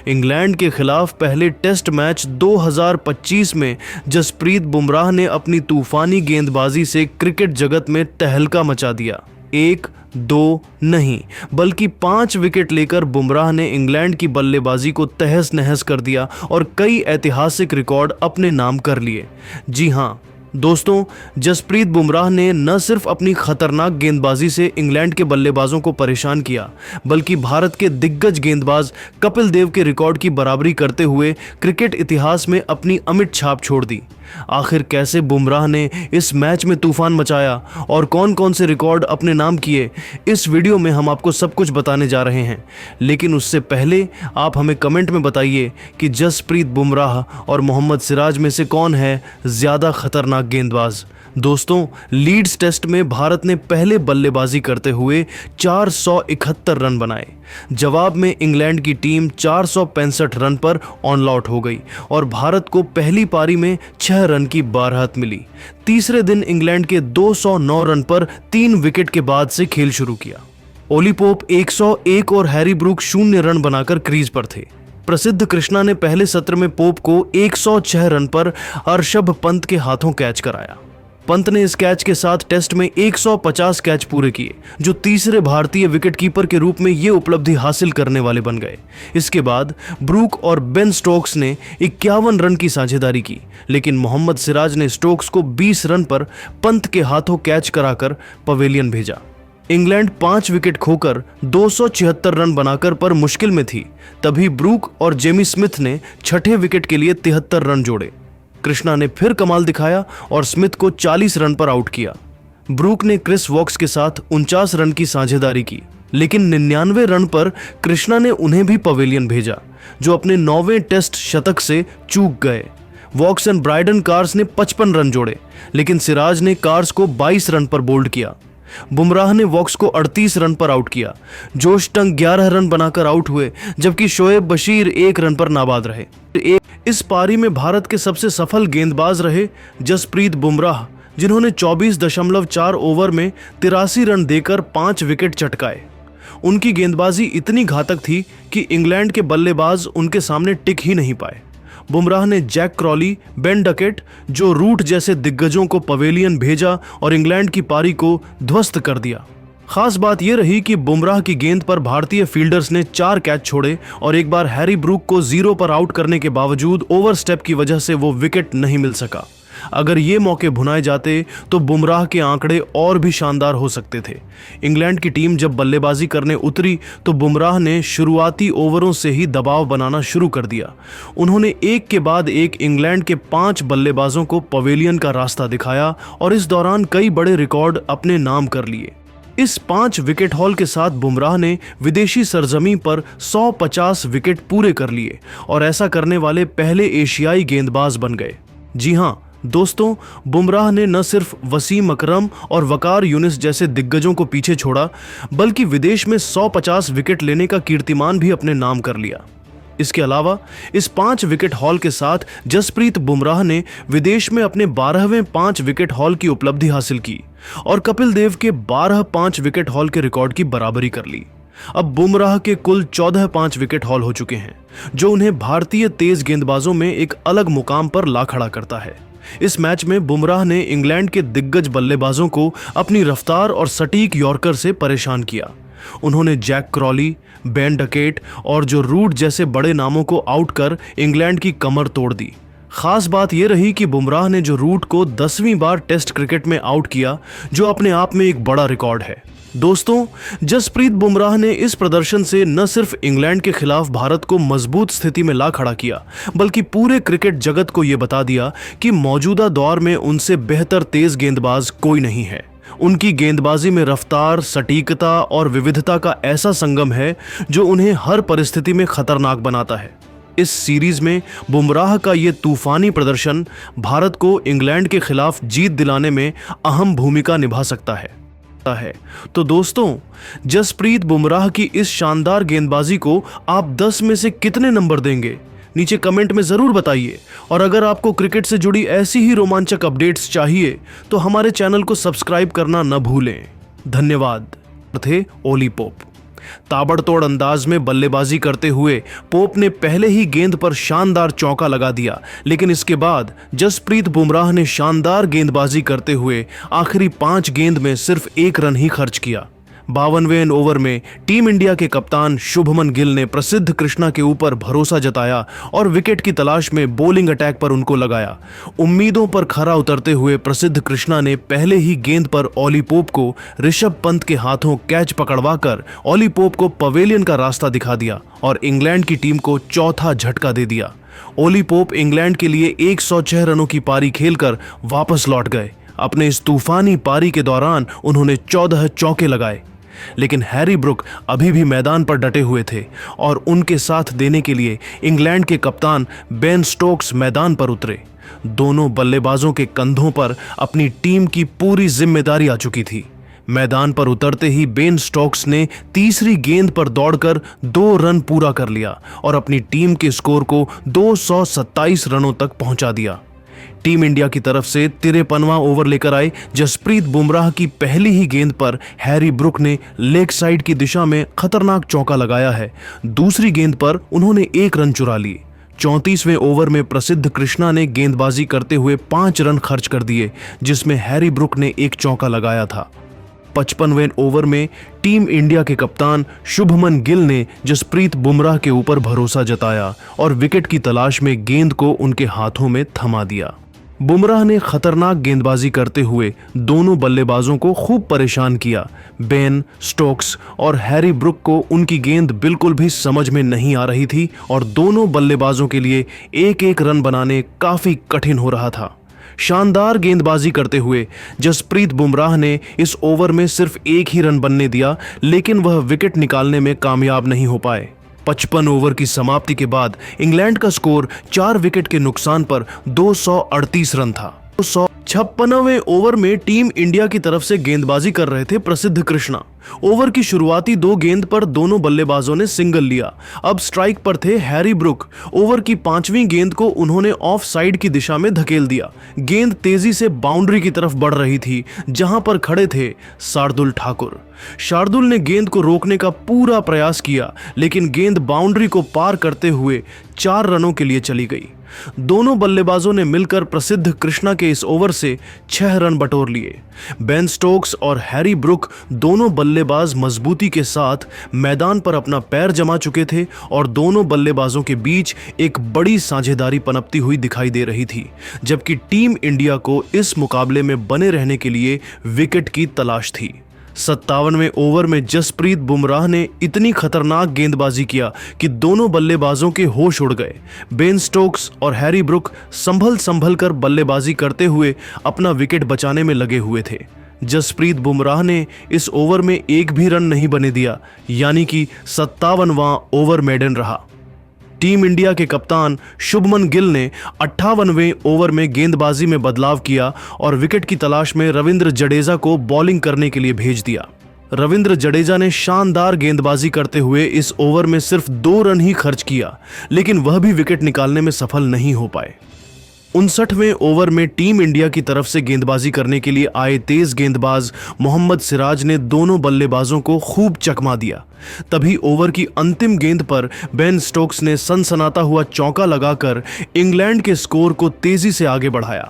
England के खिलाफ पहले टेस्ट मैच 2025 में जसप्रीत बुमराह ने अपनी तूफानी गेंदबाजी से क्रिकेट जगत में तहलका मचा दिया। 1-2 नहीं बल्कि 5 विकेट लेकर बुमराह ने इंग्लैंड की बल्लेबाजी को तहस नहस कर दिया और कई ऐतिहासिक रिकॉर्ड अपने नाम कर लिए। जी हां दोस्तों, जसप्रीत बुमराह ने न सिर्फ अपनी खतरनाक गेंदबाजी से इंग्लैंड के बल्लेबाजों को परेशान किया, बल्कि भारत के दिग्गज गेंदबाज कपिल देव के रिकॉर्ड की बराबरी करते हुए क्रिकेट इतिहास में अपनी अमिट छाप छोड़ दी। आखिर कैसे बुमराह ने इस मैच में तूफान मचाया और कौन कौन से रिकॉर्ड अपने नाम किए, इस वीडियो में हम आपको सब कुछ बताने जा रहे हैं। लेकिन उससे पहले आप हमें कमेंट में बताइए कि जसप्रीत बुमराह और मोहम्मद सिराज में से कौन है ज़्यादा खतरनाक गेंदबाज। दोस्तों, लीड्स टेस्ट में भारत ने पहले बल्लेबाजी करते हुए 471 रन बनाए। जवाब में इंग्लैंड की टीम 465 रन पर ऑनलआउट हो गई और भारत को पहली पारी में 6 रन की बारहत मिली। तीसरे दिन इंग्लैंड के 209 रन पर 3 विकेट के बाद से खेल शुरू किया। ओली पोप 101 और हैरी ब्रूक 0 रन बनाकर क्रीज पर थे। प्रसिद्ध कृष्णा ने पहले सत्र में पोप को 106 रन पर ऋषभ पंत के हाथों कैच कराया। पंत ने इस कैच के साथ टेस्ट में 150 कैच पूरे किए, जो तीसरे भारतीय विकेटकीपर के रूप में ये उपलब्धि हासिल करने वाले बन गए। इसके बाद ब्रूक और बेन स्टोक्स ने 51 रन की साझेदारी की, लेकिन मोहम्मद सिराज ने स्टोक्स को 20 रन पर पंत के हाथों कैच कराकर पवेलियन भेजा। इंग्लैंड 5 विकेट खोकर 276 रन बनाकर पर मुश्किल में थी। तभी ब्रूक और जेमी स्मिथ ने छठे विकेट के लिए 73 रन जोड़े। कृष्णा ने फिर कमाल दिखाया और स्मिथ को 40 रन पर आउट किया। ब्रूक ने क्रिस वॉक्स के साथ 49 रन की साझेदारी की, लेकिन 99 रन पर कृष्णा ने उन्हें भी पवेलियन भेजा, जो अपने 9वें टेस्ट शतक से चूक गए। वॉक्स एंड ब्राइडन कार्स ने 55 रन जोड़े, लेकिन सिराज ने कार्स को 22 रन पर बोल्ड किया। बुमराह ने वॉक्स को 38 रन पर आउट किया। जोश टंग 11 रन बनाकर आउट हुए, जबकि शोएब बशीर 1 रन पर नाबाद रहे। इस पारी में भारत के सबसे सफल गेंदबाज रहे जसप्रीत बुमराह, जिन्होंने 24.4 ओवर में 83 रन देकर 5 विकेट चटकाए। उनकी गेंदबाजी इतनी घातक थी कि इंग्लैंड के बल्लेबाज उनके सामने टिक ही नहीं पाए। बुमराह ने जैक क्रॉली, बेन डकेट, जो रूट जैसे दिग्गजों को पवेलियन भेजा और इंग्लैंड की पारी को ध्वस्त कर दिया। खास बात यह रही कि बुमराह की गेंद पर भारतीय फील्डर्स ने 4 कैच छोड़े और एक बार हैरी ब्रूक को 0 पर आउट करने के बावजूद ओवरस्टेप की वजह से वो विकेट नहीं मिल सका। अगर ये मौके भुनाए जाते तो बुमराह के आंकड़े और भी शानदार हो सकते थे। इंग्लैंड की टीम जब बल्लेबाजी करने उतरी तो बुमराह ने शुरुआती ओवरों से ही दबाव बनाना शुरू कर दिया। उन्होंने एक के बाद एक इंग्लैंड के 5 बल्लेबाजों को पवेलियन का रास्ता दिखाया और इस दौरान कई बड़े रिकॉर्ड अपने नाम कर लिए। इस 5 विकेट हॉल के साथ बुमराह ने विदेशी सरजमी पर 150 विकेट पूरे कर लिए और ऐसा करने वाले पहले एशियाई गेंदबाज बन गए। जी हां दोस्तों, बुमराह ने न सिर्फ वसीम अकरम और वकार यूनिस जैसे दिग्गजों को पीछे छोड़ा, बल्कि विदेश में 150 विकेट लेने का कीर्तिमान भी अपने नाम कर लिया। इसके अलावा इस 5 विकेट हॉल के साथ जसप्रीत बुमराह ने विदेश में अपने 12वें 5 विकेट हॉल की उपलब्धि हासिल की और कपिल देव के 12 5 विकेट हॉल के रिकॉर्ड की बराबरी कर ली। अब बुमराह के कुल 14 5 विकेट हॉल हो चुके हैं, जो उन्हें भारतीय तेज गेंदबाजों में एक अलग मुकाम पर ला खड़ा करता है। इस मैच में बुमराह ने इंग्लैंड के दिग्गज बल्लेबाजों को अपनी रफ्तार और सटीक यॉर्कर से परेशान किया। उन्होंने जैक क्रॉली, बेन डकेट और जो रूट जैसे बड़े नामों को आउट कर इंग्लैंड की कमर तोड़ दी। खास बात यह रही कि बुमराह ने जो रूट को 10वीं बार टेस्ट क्रिकेट में आउट किया, जो अपने आप में एक बड़ा रिकॉर्ड है। दोस्तों, जसप्रीत बुमराह ने इस प्रदर्शन से न सिर्फ इंग्लैंड के खिलाफ भारत को मजबूत स्थिति में ला खड़ा किया, बल्कि पूरे क्रिकेट जगत को यह बता दिया कि मौजूदा दौर में उनसे बेहतर तेज गेंदबाज कोई नहीं है। उनकी गेंदबाजी में रफ्तार, सटीकता और विविधता का ऐसा संगम है जो उन्हें हर परिस्थिति में खतरनाक बनाता है। इस सीरीज में बुमराह का ये तूफानी प्रदर्शन भारत को इंग्लैंड के खिलाफ जीत दिलाने में अहम भूमिका निभा सकता है। तो दोस्तों, जसप्रीत बुमराह की इस शानदार गेंदबाजी को आप 10 में से कितने नंबर देंगे? नीचे कमेंट में जरूर बताइए। और अगर आपको क्रिकेट से जुड़ी ऐसी ही रोमांचक अपडेट्स चाहिए तो हमारे चैनल को सब्सक्राइब करना न भूलें। धन्यवाद। थे ओली पोप। ताबड़तोड़ अंदाज में बल्लेबाजी करते हुए पोप ने पहले ही गेंद पर शानदार चौका लगा दिया, लेकिन इसके बाद जसप्रीत बुमराह ने शानदार गेंदबाजी करते हुए आखिरी 5 गेंद में सिर्फ 1 रन ही खर्च किया। 52वें ओवर में टीम इंडिया के कप्तान शुभमन गिल ने प्रसिद्ध कृष्णा के ऊपर भरोसा जताया और विकेट की तलाश में बॉलिंग अटैक पर उनको लगाया। उम्मीदों पर खरा उतरते हुए प्रसिद्ध कृष्णा ने पहले ही गेंद पर ओली पोप को ऋषभ पंत के हाथों कैच पकड़वाकर ओली पोप को पवेलियन का रास्ता दिखा दिया और इंग्लैंड की टीम को चौथा झटका दे दिया। ओली पोप इंग्लैंड के लिए 106 रनों की पारी खेलकर वापस लौट गए। अपने इस तूफानी पारी के दौरान उन्होंने 14 चौके लगाए, लेकिन हैरी ब्रुक अभी भी मैदान पर डटे हुए थे और उनके साथ देने के लिए इंग्लैंड के कप्तान बेन स्टोक्स मैदान पर उतरे। दोनों बल्लेबाजों के कंधों पर अपनी टीम की पूरी जिम्मेदारी आ चुकी थी। मैदान पर उतरते ही बेन स्टोक्स ने तीसरी गेंद पर दौड़कर 2 रन पूरा कर लिया और अपनी टीम के स्कोर को 227 रनों तक पहुंचा दिया। टीम इंडिया की तरफ से 53वां ओवर लेकर आए जसप्रीत बुमराह की पहली ही गेंद पर हैरी ब्रुक ने लेग साइड की दिशा में खतरनाक चौका लगाया है। दूसरी गेंद पर उन्होंने 1 रन चुरा लिए। 34वें ओवर में प्रसिद्ध कृष्णा ने गेंदबाजी करते हुए 5 रन खर्च कर दिए, जिसमें हैरी ब्रुक ने 1 चौका लगाया था। 55वें ओवर में टीम इंडिया के कप्तान शुभमन गिल ने जसप्रीत बुमराह के ऊपर भरोसा जताया और विकेट की तलाश में गेंद को उनके हाथों में थमा दिया। बुमराह ने खतरनाक गेंदबाजी करते हुए दोनों बल्लेबाजों को खूब परेशान किया। बेन स्टोक्स और हैरी ब्रुक को उनकी गेंद बिल्कुल भी समझ में नहीं आ रही थी और दोनों बल्लेबाजों के लिए 1-1 रन बनाने काफी कठिन हो रहा था। शानदार गेंदबाजी करते हुए जसप्रीत बुमराह ने इस ओवर में सिर्फ 1 ही रन बनने दिया, लेकिन वह विकेट निकालने में कामयाब नहीं हो पाए। 55 ओवर की समाप्ति के बाद इंग्लैंड का स्कोर 4 विकेट के नुकसान पर 238 रन था। 256वें ओवर में टीम इंडिया की तरफ से गेंदबाजी कर रहे थे प्रसिद्ध कृष्णा। ओवर की शुरुआती 2 गेंद पर दोनों बल्लेबाजों ने सिंगल लिया। अब स्ट्राइक पर थे हैरी ब्रुक। ओवर की 5वीं गेंद को उन्होंने ऑफ साइड की दिशा में धकेल दिया। गेंद तेजी से बाउंड्री की तरफ बढ़ रही थी, जहां पर खड़े थे शार्दुल ठाकुर। शार्दुल ने गेंद को रोकने का पूरा प्रयास किया, लेकिन गेंद बाउंड्री को पार करते हुए 4 रनों के लिए चली गई। दोनों बल्लेबाजों ने मिलकर प्रसिद्ध कृष्णा के इस ओवर से 6 रन बटोर लिए। बेन स्टोक्स और हैरी ब्रुक दोनों बल्लेबाज मजबूती के साथ मैदान पर अपना पैर जमा चुके थे और दोनों बल्लेबाजों के बीच एक बड़ी साझेदारी पनपती हुई दिखाई दे रही थी, जबकि टीम इंडिया को इस मुकाबले में बने रहने के लिए विकेट की तलाश थी। 57वें ओवर में जसप्रीत बुमराह ने इतनी खतरनाक गेंदबाजी किया कि दोनों बल्लेबाजों के होश उड़ गए। बेन स्टोक्स और हैरी ब्रुक संभल कर बल्लेबाजी करते हुए अपना विकेट बचाने में लगे हुए थे। जसप्रीत बुमराह ने इस ओवर में 1 भी रन नहीं बने दिया, यानी कि 57वां ओवर मेडन रहा। टीम इंडिया के कप्तान शुभमन गिल ने 58वें ओवर में गेंदबाजी में बदलाव किया और विकेट की तलाश में रविंद्र जडेजा को बॉलिंग करने के लिए भेज दिया। रविंद्र जडेजा ने शानदार गेंदबाजी करते हुए इस ओवर में सिर्फ 2 रन ही खर्च किया, लेकिन वह भी विकेट निकालने में सफल नहीं हो पाए। 59वें ओवर में टीम इंडिया की तरफ से गेंदबाजी करने के लिए आए तेज गेंदबाज मोहम्मद सिराज ने दोनों बल्लेबाजों को खूब चकमा दिया। तभी ओवर की अंतिम गेंद पर बेन स्टोक्स ने सनसनाता हुआ चौका लगाकर इंग्लैंड के स्कोर को तेजी से आगे बढ़ाया।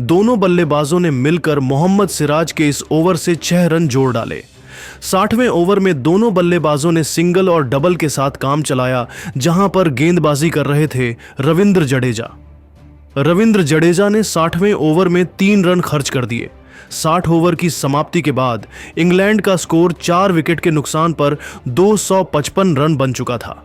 दोनों बल्लेबाजों ने मिलकर मोहम्मद सिराज के इस ओवर से 6 रन जोड़ डाले। 60वें ओवर में दोनों बल्लेबाजों ने सिंगल और डबल के साथ काम चलाया, जहां पर गेंदबाजी कर रहे थे रविंद्र जडेजा। रविंद्र जडेजा ने 60वें ओवर में 3 रन खर्च कर दिए। 60 ओवर की समाप्ति के बाद इंग्लैंड का स्कोर 4 विकेट के नुकसान पर 255 रन बन चुका था।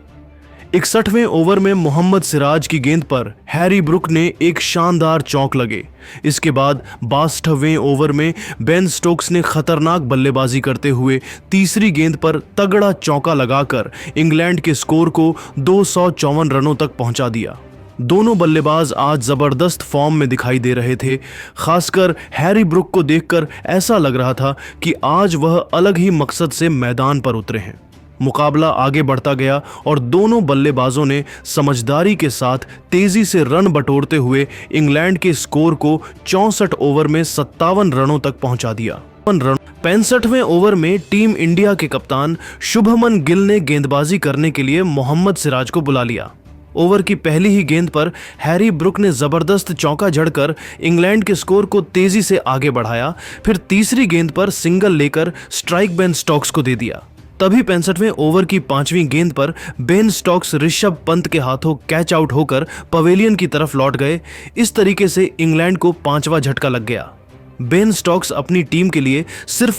61वें ओवर में मोहम्मद सिराज की गेंद पर हैरी ब्रुक ने एक शानदार चौक लगे। इसके बाद 62वें ओवर में बेन स्टोक्स ने खतरनाक बल्लेबाजी करते हुए तीसरी गेंद पर तगड़ा चौका लगाकर इंग्लैंड के स्कोर को 254 रनों तक पहुंचा दिया। दोनों बल्लेबाज आज जबरदस्त फॉर्म में दिखाई दे रहे थे। खासकर हैरी ब्रुक को देखकर ऐसा लग रहा था कि आज वह अलग ही मकसद से मैदान पर उतरे हैं। मुकाबला आगे बढ़ता गया और दोनों बल्लेबाजों ने समझदारी के साथ तेजी से रन बटोरते हुए इंग्लैंड के स्कोर को 64 ओवर में 57 रनों तक पहुंचा दिया। 65वें ओवर में टीम इंडिया के कप्तान शुभमन गिल ने गेंदबाजी करने के लिए मोहम्मद सिराज को बुला लिया। ओवर की पहली ही गेंद पर हैरी ब्रुक ने जबरदस्त चौका जड़कर इंग्लैंड के स्कोर को तेजी से आगे बढ़ाया। फिर तीसरी गेंद पर सिंगल लेकर स्ट्राइक बेन स्टोक्स को दे दिया। तभी 65वें ओवर की 5वीं गेंद पर बेन स्टोक्स ऋषभ पंत के हाथों कैच आउट होकर पवेलियन की तरफ लौट गए। इस तरीके से इंग्लैंड को 5वां झटका लग गया। बेन स्टोक्स अपनी टीम के लिए सिर्फ